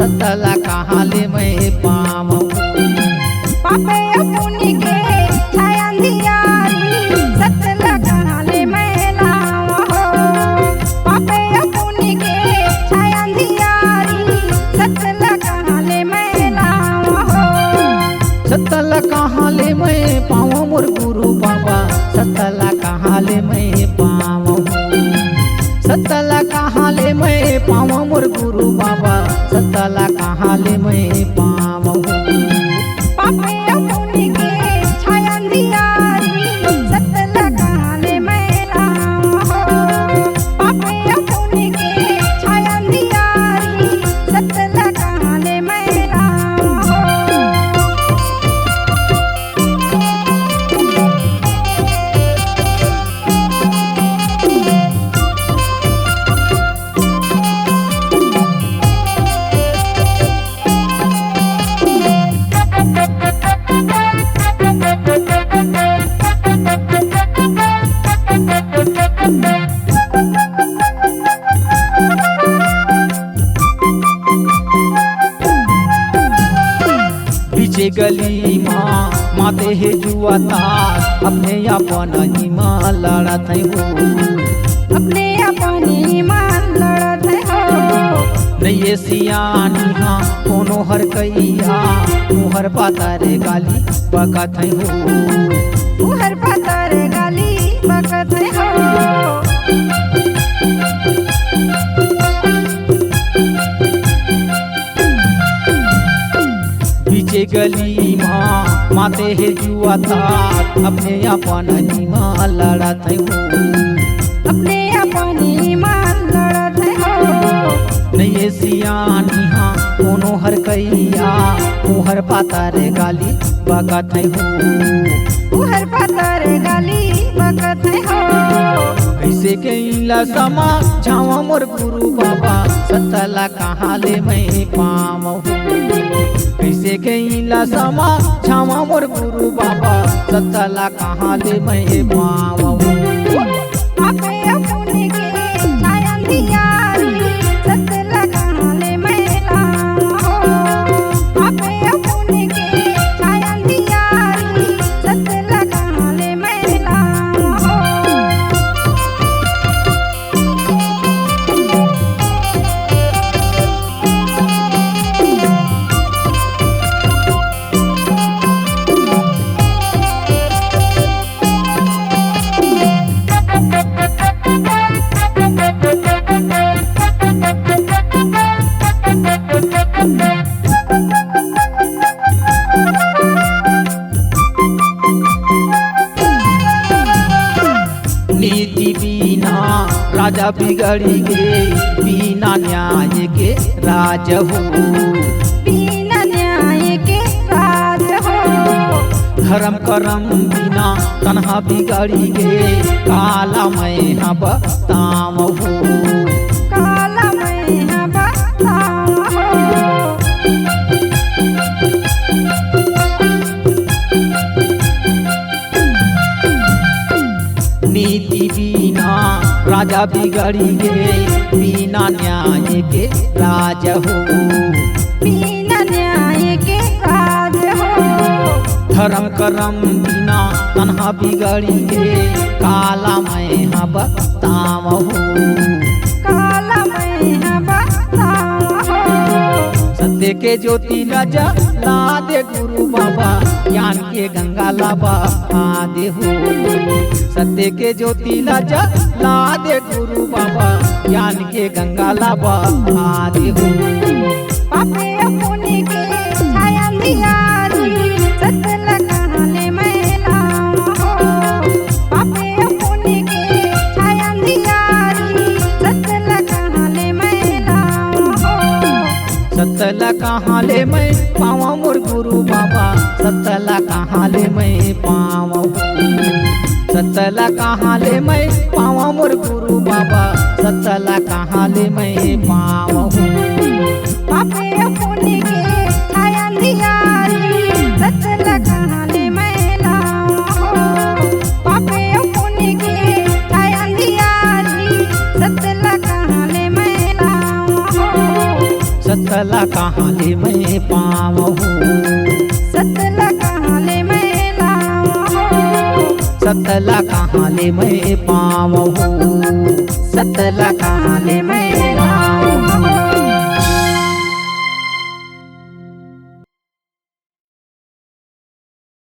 सतला कहाँ ले मैं पावो। पापे पुण्य के छाया अंधियारी सतला कहाँ ले मैं लावा हो। पापे पुण्य के छाया अंधियारी सतला कहाँ ले मैं लावा हो। सतला कहाँ ले मैं पावो मोर गुरु बाबा, सतला कहाँ ले मैं पावो। सतला कहाँ ले मैं पावो मोर गुरु बाबा, सतला कहाँ ले मैं पावो। पापे पुण्य के छाया अंधियारी सतला कहाँ ले मैं लावा हो। पापे पुण्य के छाया अंधियारी सतला कहाँ ले मैं लावा हो। पीछे गली माँ माते हे जुआ तार, अपने अपन ही माँ लड़त हो। अपने अपनी मान लड़त हो। नहीं सियानी हाँ कोनो हर कैया, मुहर पातर गाली बकत हो। मुहर पतर गाली बकत हो। पीछे गली माँ माते हे जुआ तार, अपने अपन ही माँ लड़त हो। अपने अपनी मान लड़त हो। नहीं सियानी हाँ कोनो हर कैया, मुहर पातर गाली बकत हो। मुहर पतर गाली बकत हो। कैसे कैला समा छावा मोर गुरु बाबा, सतला कहाँ ले मैं पावो। कैसे कैला समा छावा मोर गुरु बाबा, सतला कहाँ ले मैं पावो। पापे पुण्य के छाया अंधियारी सतला कहाँ ले मैं लावा हो। पापे पुण्य के छाया अंधियारी सतला कहाँ ले मैं लावा हो। नीति बिना राजा बिगड़ी गे, बिना न्याय के राज हो। बिना न्याय के राज हो। धर्म करम बिना तन्हा बिगड़ी गे, काला मैं हाँ बताम हो। काला मैं हाँ बतावा हो। नीति बिना राजा बिगड़ी गे, बिना न्याय के राज हो। बिना न्याय के राज हो। धर्म करम बिना तन्हा बिगड़ी गे, काला मैं हाँ बताम हो। काला मैं हाँ बतावा हो। सत्य के ज्योति राजा ला दे गुरु बाबा, ज्ञान के गंगा लाबा आदे हो। सत्य के ज्योति राजा ला दे गुरु बाबा, ज्ञान के गंगा लाबा आदे हो। पापे पुण्य के छाया अंधियारी सतला कहाँ ले मैं लावा हो। पापे पुण्य के छाया अंधियारी सतला कहाँ ले मैं लावा हो। सतला कहाँ ले मैं पावा मोर गुरु बाबा, सतला कहाँ ले मैं पावा। सतला कहाँ ले मैं पावा मोर गुरु बाबा, सतला कहाँ ले मैं पावा। पापे पुण्य के छाया अंधियारी सतला कहाँ ले मैं लावा हो। पापे पुण्य के छाया अंधियारी सतला कहाँ ले मैं लावा हो। सतला कहाँ ले मैं पावहूँ सतला कहाँ ले मैं लाऊं सतला कहाँ ले मैं पावहूँ सतला कहाँ ले मैं